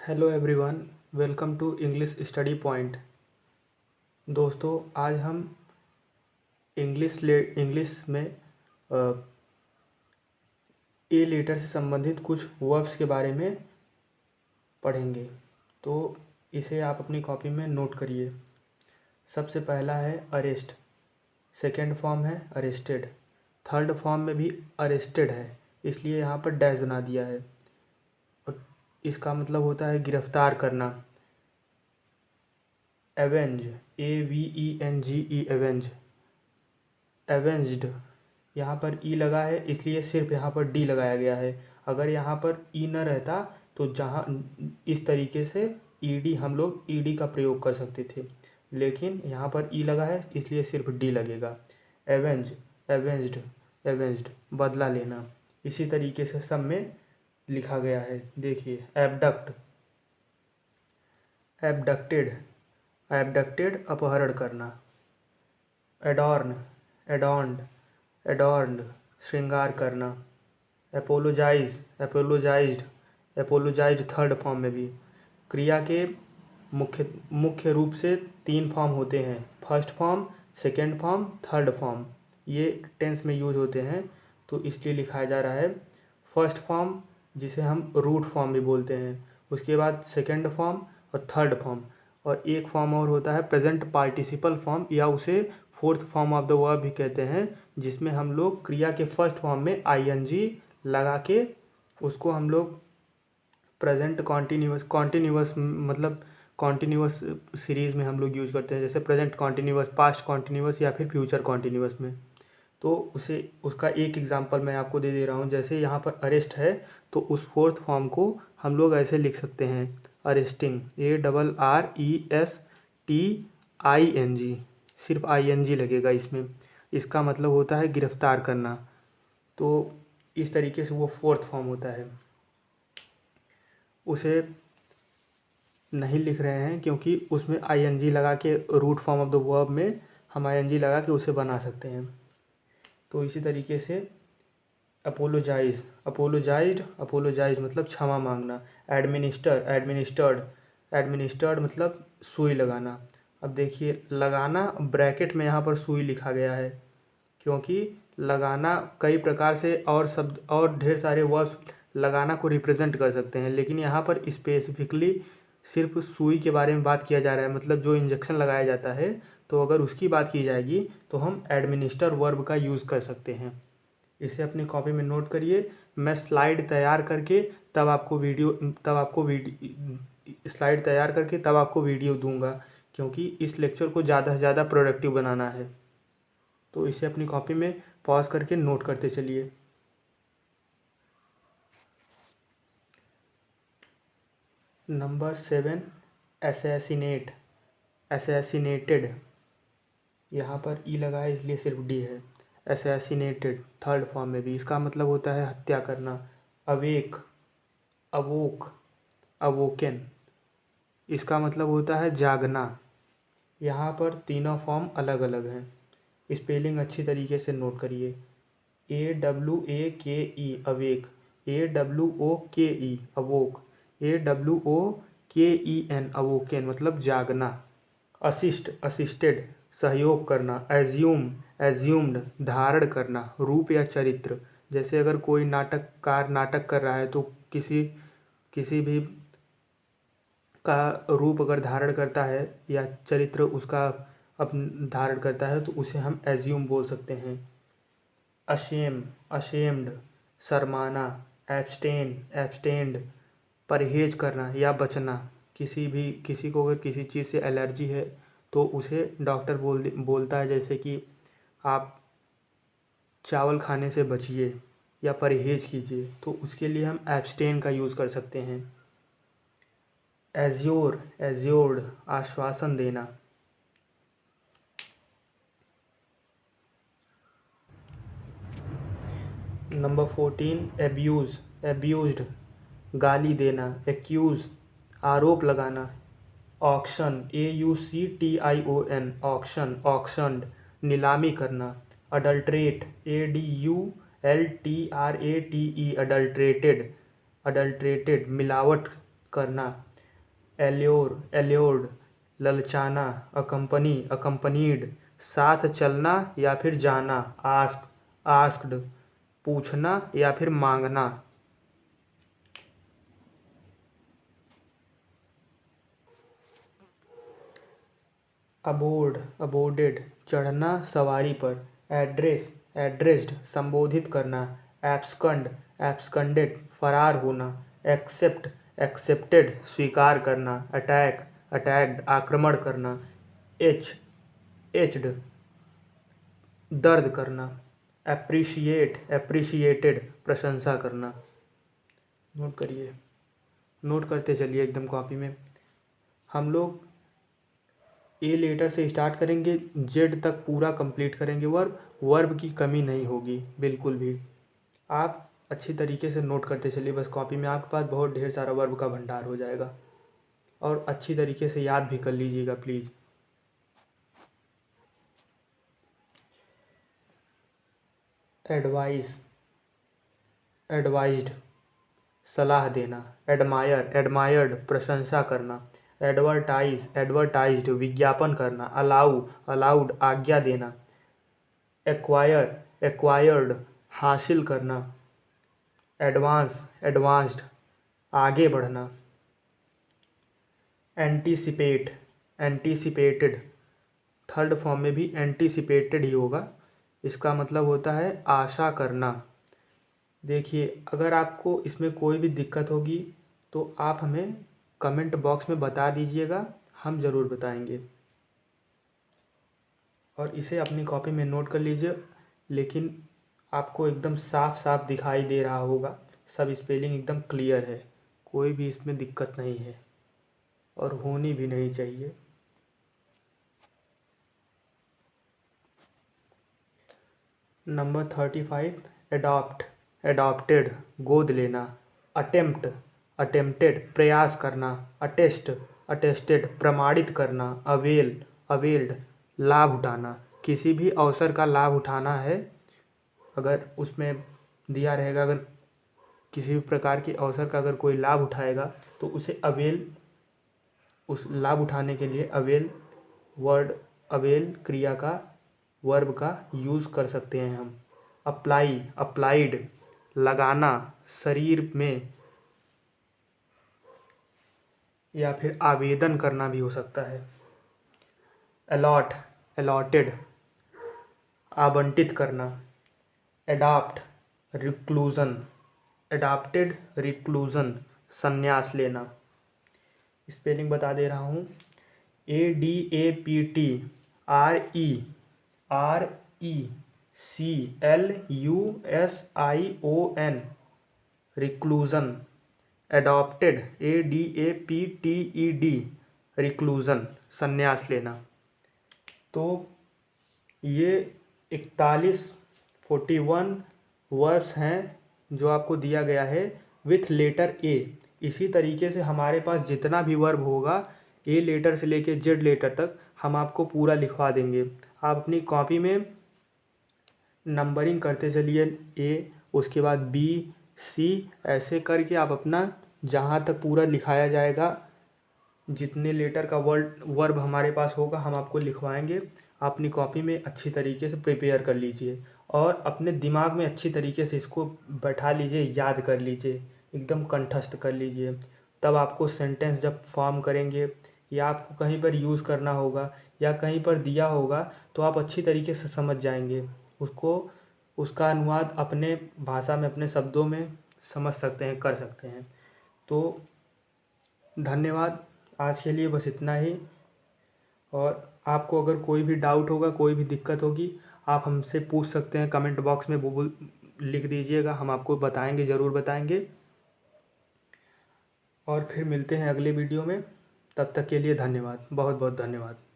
Hello everyone, welcome to English study point. दोस्तों, आज हम इंग्लिश में ए लेटर से संबंधित कुछ वर्ब्स के बारे में पढ़ेंगे। तो इसे आप अपनी कॉपी में नोट करिए। सबसे पहला है अरेस्ट, सेकेंड फॉर्म है अरेस्टेड, थर्ड फॉर्म में भी अरेस्टेड है, इसलिए यहाँ पर डैश बना दिया है। और इसका मतलब होता है गिरफ्तार करना। एवेंज, AVENGE, एवेंज, एवेंज्ड, यहाँ पर ई लगा है इसलिए सिर्फ यहाँ पर डी लगाया गया है। अगर यहाँ पर ई न रहता तो जहाँ इस तरीके से ईडी हम लोग ईडी का प्रयोग कर सकते थे, लेकिन यहाँ पर ई लगा है इसलिए सिर्फ डी लगेगा। एवेंज, एवेंज्ड, एवेंज्ड, बदला लेना। इसी तरीके से सब में लिखा गया है। देखिए, एबडक्ट, एबडक्टेड, एबडक्टेड अपहरण करना। एडॉर्न, एडॉर्न्ड, एडॉर्न्ड श्रृंगार करना। एपोलोजाइज, एपोलोजाइज्ड, एपोलोजाइज्ड थर्ड फॉर्म में भी। क्रिया के मुख्य रूप से 3 फॉर्म होते हैं, first form, second form, third form. ये टेंस में यूज होते हैं, तो इसलिए लिखाया जा रहा है फर्स्ट फॉर्म, जिसे हम रूट फॉर्म भी बोलते हैं, उसके बाद सेकेंड फॉर्म और थर्ड फॉर्म, और एक फॉर्म और होता है प्रेजेंट पार्टिसिपल फॉर्म, या उसे fourth form of the verb भी कहते हैं, जिसमें हम लोग क्रिया के फर्स्ट फॉर्म में आईएनजी लगा के उसको हम लोग प्रेजेंट कॉन्टिन्यूअस मतलब कॉन्टिन्यूअस सीरीज़ में हम लोग यूज करते हैं, जैसे प्रेजेंट कॉन्टिन्यूअस, पास्ट कॉन्टिन्यूअस या फिर फ्यूचर कॉन्टिन्यूअस में। तो उसका एक एग्जांपल मैं आपको दे दे रहा हूँ। जैसे यहाँ पर अरेस्ट है तो उस फोर्थ फॉर्म को हम लोग ऐसे लिख सकते हैं, अरेस्टिंग, ARRESTING, सिर्फ ING लगेगा इसमें। इसका मतलब होता है गिरफ्तार करना। तो इस तरीके से वो फोर्थ फॉर्म होता है। उसे नहीं लिख रहे हैं क्योंकि उसमें ING लगा के root form of the verb में हम ING लगा के उसे बना सकते हैं। तो इसी तरीके से अपोलोजाइज, अपोलोजाइज्ड, अपोलोजाइज मतलब क्षमा मांगना। एडमिनिस्टर, एडमिनिस्टर्ड, एडमिनिस्टर्ड मतलब सुई लगाना। अब देखिए, लगाना ब्रैकेट में यहाँ पर सुई लिखा गया है, क्योंकि लगाना कई प्रकार से और शब्द और ढेर सारे वर्ड्स लगाना को रिप्रेजेंट कर सकते हैं, लेकिन यहाँ पर स्पेसिफिकली सिर्फ सुई के बारे में बात किया जा रहा है, मतलब जो इंजेक्शन लगाया जाता है। तो अगर उसकी बात की जाएगी तो हम एडमिनिस्टर वर्ब का यूज़ कर सकते हैं। इसे अपनी कॉपी में नोट करिए। मैं स्लाइड तैयार करके स्लाइड तैयार करके तब आपको वीडियो दूंगा, क्योंकि इस लेक्चर को ज़्यादा से ज़्यादा प्रोडक्टिव बनाना है। तो इसे अपनी कॉपी में पॉज करके नोट करते चलिए। नंबर 7, असैसिनेट, असैसिनेटेड, यहाँ पर ई लगा है इसलिए सिर्फ डी है। असैसिनेटेड थर्ड फॉर्म में भी, इसका मतलब होता है हत्या करना। अवेक, अवोक, अवोकेन, इसका मतलब होता है जागना। यहाँ पर तीनों फॉर्म अलग अलग हैं। स्पेलिंग अच्छी तरीके से नोट करिए। AWAKE अवेक, AWOKE अवोक, AWOKEN अवोकेन मतलब जागना। असिस्ट, असिस्टेड सहयोग करना। एज्यूम, एज्यूम्ड धारण करना, रूप या चरित्र। जैसे अगर कोई नाटककार नाटक कर रहा है तो किसी भी का रूप अगर धारण करता है या चरित्र उसका अपन धारण करता है तो उसे हम एज्यूम बोल सकते हैं। अशेम, अशेम्ड शर्माना। एब्सटेन, एब्सटेन्ड परहेज करना या बचना। किसी को अगर किसी चीज़ से एलर्जी है तो उसे डॉक्टर बोलता है, जैसे कि आप चावल खाने से बचिए या परहेज कीजिए, तो उसके लिए हम एब्सटेन का यूज़ कर सकते हैं। एज्योर, एज्योर्ड आश्वासन देना। नंबर 14, एब्यूज़, एब्यूज्ड गाली देना। एक्यूज़ आरोप लगाना। ऑक्शन, AUCTION ऑक्शन, ऑक्शनड नीलामी करना। अडल्ट्रेट, ADULTRATE अडल्ट्रेटेड, अडल्ट्रेटेड मिलावट करना। एल्योर, एल्योर्ड, ललचाना, अकम्पनी, अकम्पनीड, साथ चलना या फिर जाना, आस्क, आस्क्ड, पूछना या फिर मांगना। अबोर्ड, अबोर्डेड, चढ़ना सवारी पर। एड्रेस, एड्रेस्ड, संबोधित करना। एब्सकंड, एब्सकंडेड, फरार होना। एक्सेप्ट, एक्सेप्टेड, स्वीकार करना। अटैक, अटैक्ड, आक्रमण करना। एच, एच्ड, दर्द करना। एप्रिशिएट, एप्रिशिएटेड, प्रशंसा करना। नोट करिए, नोट करते चलिए एकदम कॉपी में। हम लोग ए लेटर से स्टार्ट करेंगे, जेड तक पूरा कंप्लीट करेंगे वर्ब। वर्ब की कमी नहीं होगी बिल्कुल भी। आप अच्छी तरीके से नोट करते चलिए, बस कॉपी में आपके पास बहुत ढेर सारा वर्ब का भंडार हो जाएगा। और अच्छी तरीके से याद भी कर लीजिएगा प्लीज़। एडवाइस, एडवाइज्ड, सलाह देना। एडमायर, एडमायर्ड, प्रशंसा करना। एडवर्टाइज, एडवर्टाइज्ड, विज्ञापन करना। अलाउ, अलाउड, आज्ञा देना। एक्वायर, एक्वायर्ड, हासिल करना। एडवांस, एडवांस्ड, आगे बढ़ना। एंटीसिपेट, एंटीसिपेटेड, थर्ड फॉर्म में भी एंटीसिपेटेड ही होगा। इसका मतलब होता है आशा करना। देखिए, अगर आपको इसमें कोई भी दिक्कत होगी तो आप हमें कमेंट बॉक्स में बता दीजिएगा, हम ज़रूर बताएंगे। और इसे अपनी कॉपी में नोट कर लीजिए, लेकिन आपको एकदम साफ साफ दिखाई दे रहा होगा, सब स्पेलिंग एकदम क्लियर है, कोई भी इसमें दिक्कत नहीं है और होनी भी नहीं चाहिए। नंबर 35, एडॉप्ट, एडॉप्टेड, गोद लेना। अटेम्प्ट, अटेम्प्टेड, प्रयास करना। अटेस्ट, अटेस्टेड, प्रमाणित करना। अवेल, अवेल्ड, लाभ उठाना। किसी भी अवसर का लाभ उठाना है, अगर उसमें दिया रहेगा, अगर किसी भी प्रकार के अवसर का अगर कोई लाभ उठाएगा तो उसे अवेल, उस लाभ उठाने के लिए अवेल वर्ड, अवेल क्रिया का, वर्ब का यूज़ कर सकते हैं हम। अप्लाई, अप्लाइड, लगाना शरीर में, या फिर आवेदन करना भी हो सकता है। अलॉट, अलॉटेड, आवंटित करना। एडाप्ट, रिक्लूज़न, एडाप्टेड, रिक्लूज़न, संन्यास लेना। स्पेलिंग बता दे रहा हूँ। ADAPT, रिक्लूज़न। एडॉप्टेड, ADAPTED, रिक्लूज़न, संन्यास लेना। तो ये 41 वर्ब्स हैं जो आपको दिया गया है विथ लेटर ए। इसी तरीके से हमारे पास जितना भी वर्ब होगा ए लेटर से लेके जेड लेटर तक हम आपको पूरा लिखवा देंगे। आप अपनी कॉपी में नंबरिंग करते चलिए, ए, उसके बाद बी, सी, ऐसे करके आप अपना जहाँ तक पूरा लिखाया जाएगा, जितने लेटर का वर्ब हमारे पास होगा हम आपको लिखवाएंगे। आप अपनी कॉपी में अच्छी तरीके से प्रिपेयर कर लीजिए और अपने दिमाग में अच्छी तरीके से इसको बैठा लीजिए, याद कर लीजिए, एकदम कंठस्थ कर लीजिए। तब आपको सेंटेंस जब फॉर्म करेंगे या आपको कहीं पर यूज़ करना होगा या कहीं पर दिया होगा तो आप अच्छी तरीके से समझ जाएंगे उसको, उसका अनुवाद अपने भाषा में, अपने शब्दों में समझ सकते हैं, कर सकते हैं। तो धन्यवाद, आज के लिए बस इतना ही। और आपको अगर कोई भी डाउट होगा, कोई भी दिक्कत होगी, आप हमसे पूछ सकते हैं, कमेंट बॉक्स में वो लिख दीजिएगा, हम आपको बताएंगे, ज़रूर बताएंगे। और फिर मिलते हैं अगले वीडियो में, तब तक के लिए धन्यवाद, बहुत बहुत धन्यवाद।